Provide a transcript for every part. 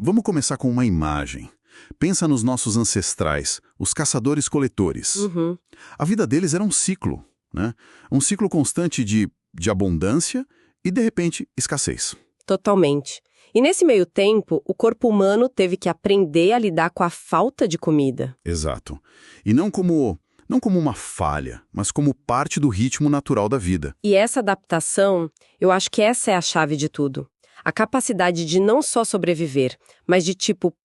Vamos começar com uma imagem. Pensa nos nossos ancestrais, os caçadores-coletores. Uhum. A vida deles era um ciclo, né? Um ciclo constante de abundância e, de repente, escassez. Totalmente. E nesse meio tempo, o corpo humano teve que aprender a lidar com a falta de comida. Exato. E não como uma falha, mas como parte do ritmo natural da vida. E essa adaptação, eu acho que essa é a chave de tudo. A capacidade de não só sobreviver, mas de,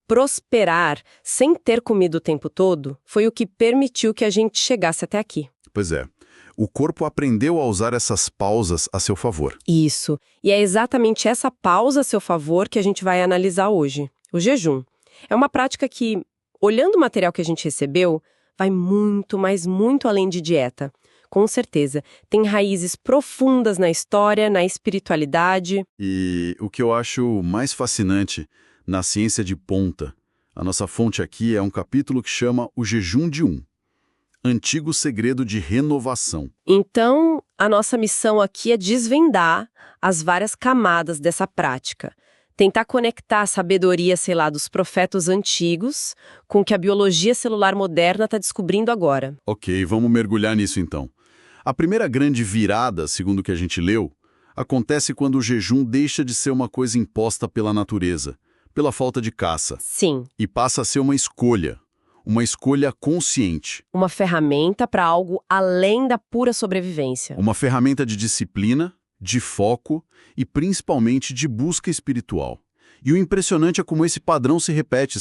prosperar sem ter comido o tempo todo, foi o que permitiu que a gente chegasse até aqui. Pois é. O corpo aprendeu a usar essas pausas a seu favor. Isso. E é exatamente essa pausa a seu favor que a gente vai analisar hoje. O jejum. É uma prática que, olhando o material que a gente recebeu, vai muito, mas muito além de dieta. Com certeza. Tem raízes profundas na história, na espiritualidade. E o que eu acho mais fascinante na ciência de ponta, a nossa fonte aqui é um capítulo que chama O Jejum de Antigo Segredo de Renovação. Então, a nossa missão aqui é desvendar as várias camadas dessa prática. Tentar conectar a sabedoria, dos profetas antigos com o que a biologia celular moderna está descobrindo agora. Ok, vamos mergulhar nisso então. A primeira grande virada, segundo o que a gente leu, acontece quando o jejum deixa de ser uma coisa imposta pela natureza, pela falta de caça, Sim. e passa a ser uma escolha consciente. Uma ferramenta para algo além da pura sobrevivência. Uma ferramenta de disciplina, de foco e principalmente de busca espiritual. E o impressionante é como esse padrão se repete,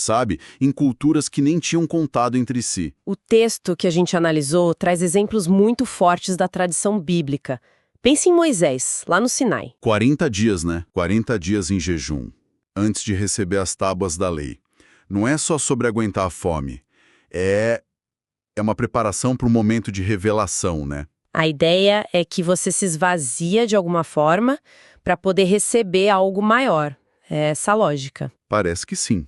em culturas que nem tinham contado entre si. O texto que a gente analisou traz exemplos muito fortes da tradição bíblica. Pense em Moisés, lá no Sinai. 40 dias, né? 40 dias em jejum, antes de receber as tábuas da lei. Não é só sobre aguentar a fome. É uma preparação para um momento de revelação, né? A ideia é que você se esvazia de alguma forma para poder receber algo maior. É essa a lógica. Parece que sim.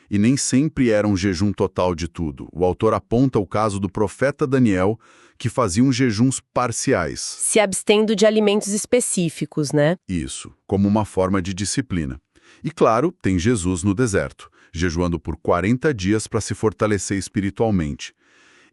E nem sempre era um jejum total de tudo. O autor aponta o caso do profeta Daniel, que fazia uns jejuns parciais. Se abstendo de alimentos específicos, né? Isso, como uma forma de disciplina. E claro, tem Jesus no deserto, jejuando por 40 dias para se fortalecer espiritualmente.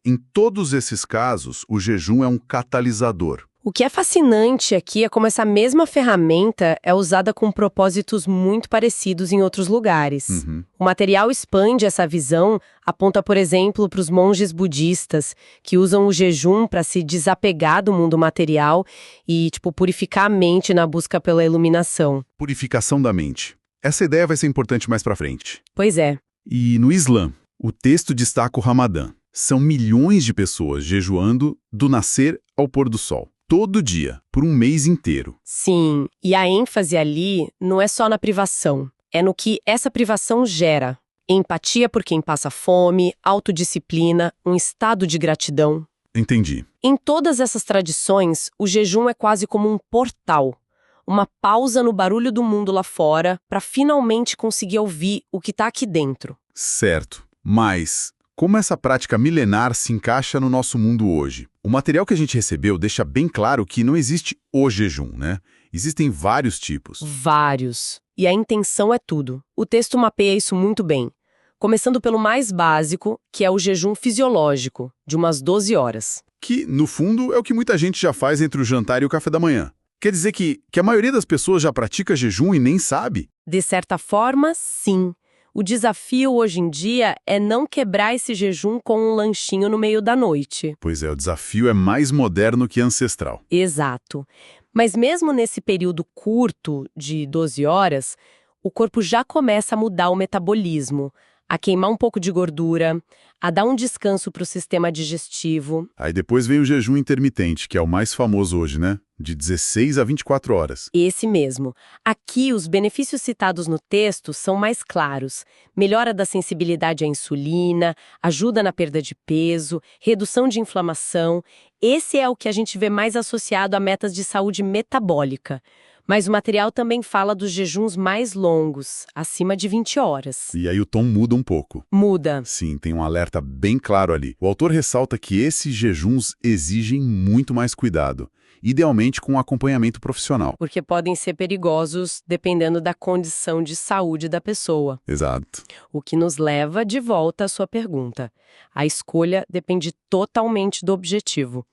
Em todos esses casos, o jejum é um catalisador. O que é fascinante aqui é como essa mesma ferramenta é usada com propósitos muito parecidos em outros lugares. O material expande essa visão, aponta, por exemplo, para os monges budistas, que usam o jejum para se desapegar do mundo material e, purificar a mente na busca pela iluminação. Purificação da mente. Essa ideia vai ser importante mais para frente. Pois é. E no Islã, o texto destaca o Ramadã. São milhões de pessoas jejuando do nascer ao pôr do sol. Todo dia, por um mês inteiro. Sim, e a ênfase ali não é só na privação, é no que essa privação gera. Empatia por quem passa fome, autodisciplina, um estado de gratidão. Entendi. Em todas essas tradições, o jejum é quase como um portal, uma pausa no barulho do mundo lá fora para finalmente conseguir ouvir o que está aqui dentro. Certo, mas como essa prática milenar se encaixa no nosso mundo hoje? O material que a gente recebeu deixa bem claro que não existe o jejum, né? Existem vários tipos. Vários. E a intenção é tudo. O texto mapeia isso muito bem. Começando pelo mais básico, que é o jejum fisiológico, de umas 12 horas. Que, no fundo, é o que muita gente já faz entre o jantar e o café da manhã. Quer dizer que a maioria das pessoas já pratica jejum e nem sabe? De certa forma, sim. O desafio hoje em dia é não quebrar esse jejum com um lanchinho no meio da noite. Pois é, o desafio é mais moderno que ancestral. Exato. Mas mesmo nesse período curto de 12 horas, o corpo já começa a mudar o metabolismo, a queimar um pouco de gordura, a dar um descanso para o sistema digestivo. Aí depois vem o jejum intermitente, que é o mais famoso hoje, né? De 16 a 24 horas. Esse mesmo. Aqui, os benefícios citados no texto são mais claros. Melhora da sensibilidade à insulina, ajuda na perda de peso, redução de inflamação. Esse é o que a gente vê mais associado a metas de saúde metabólica. Mas o material também fala dos jejuns mais longos, acima de 20 horas. E aí o tom muda um pouco. Muda. Sim, tem um alerta bem claro ali. O autor ressalta que esses jejuns exigem muito mais cuidado. idealmente com um acompanhamento profissional. Porque podem ser perigosos dependendo da condição de saúde da pessoa. Exato. O que nos leva de volta à sua pergunta. A escolha depende totalmente do objetivo.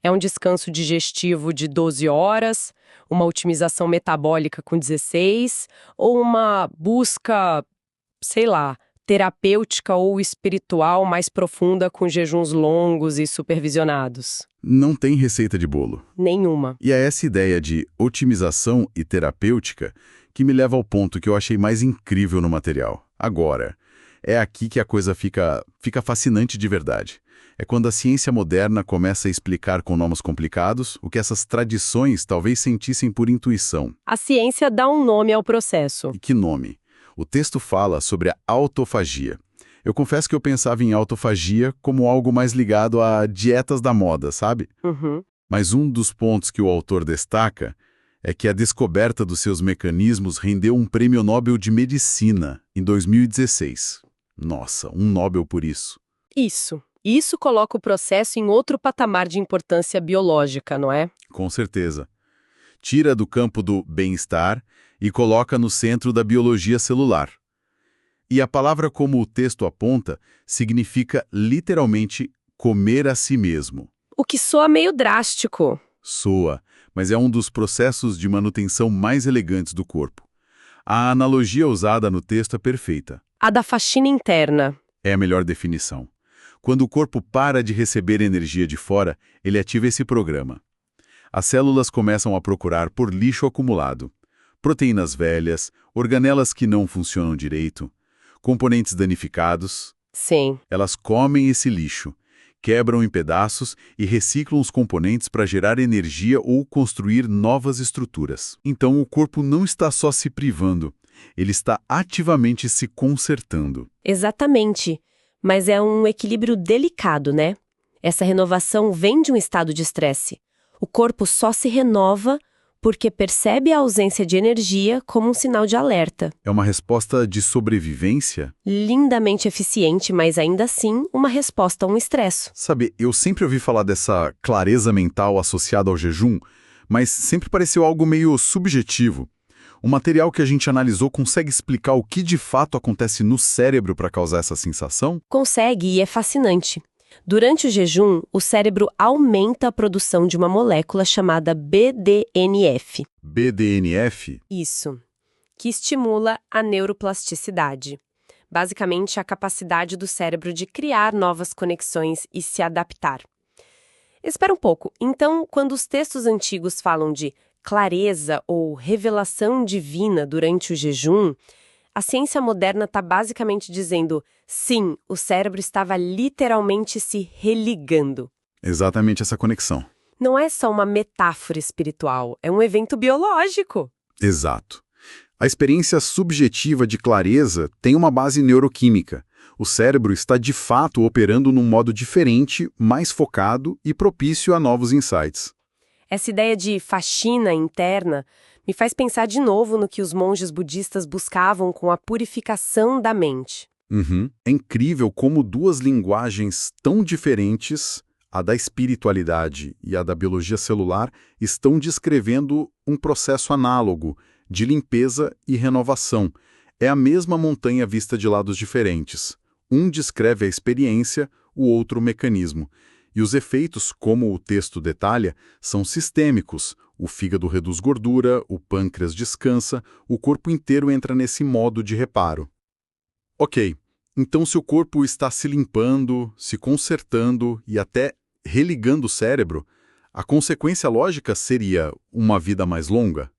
É um descanso digestivo de 12 horas, uma otimização metabólica com 16, ou uma busca, sei lá, terapêutica ou espiritual mais profunda com jejuns longos e supervisionados? Não tem receita de bolo. Nenhuma. E é essa ideia de otimização e terapêutica que me leva ao ponto que eu achei mais incrível no material. Agora, é aqui que a coisa fica fascinante de verdade. É quando a ciência moderna começa a explicar com nomes complicados o que essas tradições talvez sentissem por intuição. A ciência dá um nome ao processo. E que nome? O texto fala sobre a autofagia. Eu confesso que eu pensava em autofagia como algo mais ligado a dietas da moda, sabe? Uhum. Mas um dos pontos que o autor destaca é que a descoberta dos seus mecanismos rendeu um prêmio Nobel de Medicina em 2016. Nossa, um Nobel por isso. Isso coloca o processo em outro patamar de importância biológica, não é? Com certeza. Tira do campo do bem-estar e coloca no centro da biologia celular. E a palavra, como o texto aponta, significa literalmente comer a si mesmo. O que soa meio drástico. Soa, mas é um dos processos de manutenção mais elegantes do corpo. A analogia usada no texto é perfeita. A da faxina interna. É a melhor definição. Quando o corpo para de receber energia de fora, ele ativa esse programa. As células começam a procurar por lixo acumulado. Proteínas velhas, organelas que não funcionam direito, componentes danificados. Sim. Elas comem esse lixo, quebram em pedaços e reciclam os componentes para gerar energia ou construir novas estruturas. Então o corpo não está só se privando, ele está ativamente se consertando. Exatamente. Mas é um equilíbrio delicado, né? Essa renovação vem de um estado de estresse. O corpo só se renova porque percebe a ausência de energia como um sinal de alerta. É uma resposta de sobrevivência? Lindamente eficiente, mas ainda assim uma resposta a um estresse. Sabe, eu sempre ouvi falar dessa clareza mental associada ao jejum, mas sempre pareceu algo meio subjetivo. O material que a gente analisou consegue explicar o que de fato acontece no cérebro para causar essa sensação? Consegue e é fascinante. Durante o jejum, o cérebro aumenta a produção de uma molécula chamada BDNF. BDNF? Isso, que estimula a neuroplasticidade. Basicamente, a capacidade do cérebro de criar novas conexões e se adaptar. Espera um pouco. Então, quando os textos antigos falam de clareza ou revelação divina durante o jejum, a ciência moderna está basicamente dizendo, sim, o cérebro estava literalmente se religando. Exatamente essa conexão. Não é só uma metáfora espiritual, é um evento biológico. Exato. A experiência subjetiva de clareza tem uma base neuroquímica. O cérebro está de fato operando num modo diferente, mais focado e propício a novos insights. Essa ideia de faxina interna me faz pensar de novo no que os monges budistas buscavam com a purificação da mente. É incrível como duas linguagens tão diferentes, a da espiritualidade e a da biologia celular, estão descrevendo um processo análogo de limpeza e renovação. É a mesma montanha vista de lados diferentes. Um descreve a experiência, o outro o mecanismo. E os efeitos, como o texto detalha, são sistêmicos. O fígado reduz gordura, o pâncreas descansa, o corpo inteiro entra nesse modo de reparo. Ok, então se o corpo está se limpando, se consertando e até religando o cérebro, a consequência lógica seria uma vida mais longa?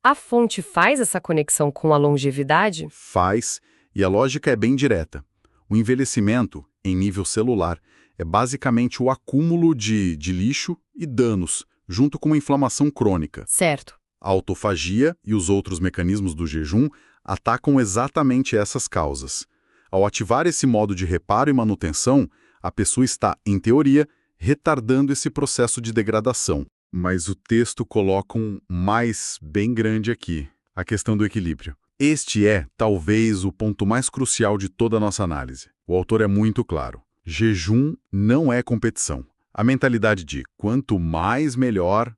A fonte faz essa conexão com a longevidade? Faz, e a lógica é bem direta. O envelhecimento, em nível celular, é basicamente o acúmulo de lixo e danos, junto com uma inflamação crônica. Certo. A autofagia e os outros mecanismos do jejum atacam exatamente essas causas. Ao ativar esse modo de reparo e manutenção, a pessoa está, em teoria, retardando esse processo de degradação. Mas o texto coloca um mais bem grande aqui, a questão do equilíbrio. Este é, talvez, o ponto mais crucial de toda a nossa análise. O autor é muito claro. Jejum não é competição. A mentalidade de quanto mais melhor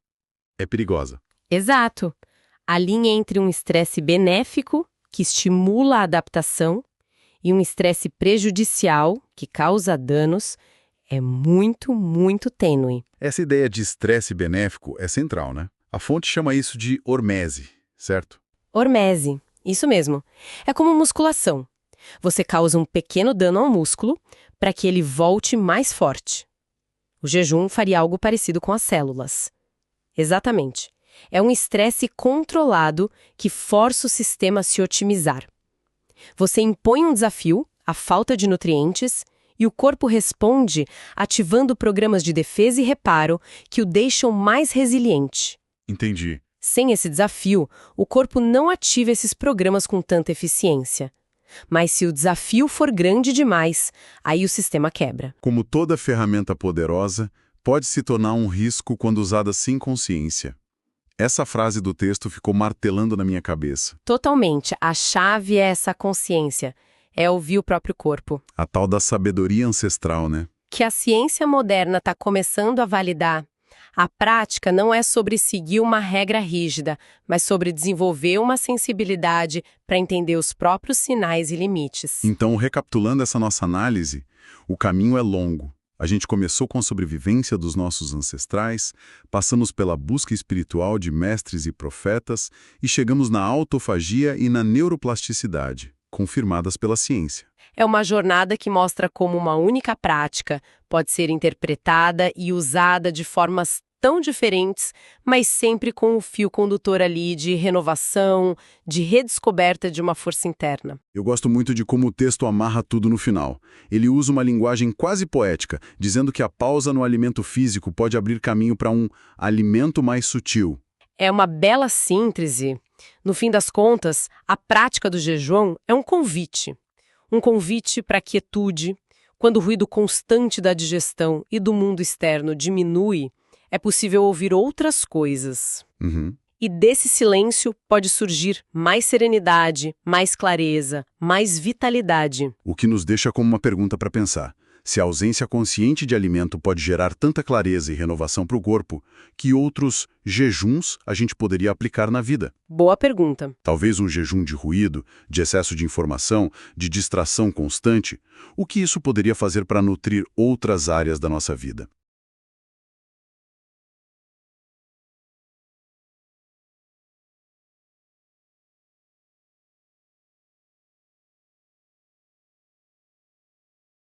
é perigosa. Exato. A linha entre um estresse benéfico, que estimula a adaptação, e um estresse prejudicial, que causa danos, é muito, muito tênue. Essa ideia de estresse benéfico é central, né? A fonte chama isso de hormese, certo? Hormese, isso mesmo. É como musculação. Você causa um pequeno dano ao músculo para que ele volte mais forte. O jejum faria algo parecido com as células. Exatamente. É um estresse controlado que força o sistema a se otimizar. Você impõe um desafio, a falta de nutrientes, e o corpo responde ativando programas de defesa e reparo que o deixam mais resiliente. Entendi. Sem esse desafio, o corpo não ativa esses programas com tanta eficiência. Mas se o desafio for grande demais, aí o sistema quebra. Como toda ferramenta poderosa, pode se tornar um risco quando usada sem consciência. Essa frase do texto ficou martelando na minha cabeça. Totalmente. A chave é essa consciência. É ouvir o próprio corpo. A tal da sabedoria ancestral, né? Que a ciência moderna está começando a validar. A prática não é sobre seguir uma regra rígida, mas sobre desenvolver uma sensibilidade para entender os próprios sinais e limites. Então, recapitulando essa nossa análise, o caminho é longo. A gente começou com a sobrevivência dos nossos ancestrais, passamos pela busca espiritual de mestres e profetas e chegamos na autofagia e na neuroplasticidade, confirmadas pela ciência. É uma jornada que mostra como uma única prática pode ser interpretada e usada de formas tão diferentes, mas sempre com o fio condutor ali de renovação, de redescoberta de uma força interna. Eu gosto muito de como o texto amarra tudo no final. Ele usa uma linguagem quase poética, dizendo que a pausa no alimento físico pode abrir caminho para um alimento mais sutil. É uma bela síntese. No fim das contas, a prática do jejum é um convite. Um convite para a quietude. Quando o ruído constante da digestão e do mundo externo diminui, é possível ouvir outras coisas. E desse silêncio pode surgir mais serenidade, mais clareza, mais vitalidade. O que nos deixa como uma pergunta para pensar. Se a ausência consciente de alimento pode gerar tanta clareza e renovação para o corpo, que outros jejuns a gente poderia aplicar na vida? Boa pergunta. Talvez um jejum de ruído, de excesso de informação, de distração constante. O que isso poderia fazer para nutrir outras áreas da nossa vida?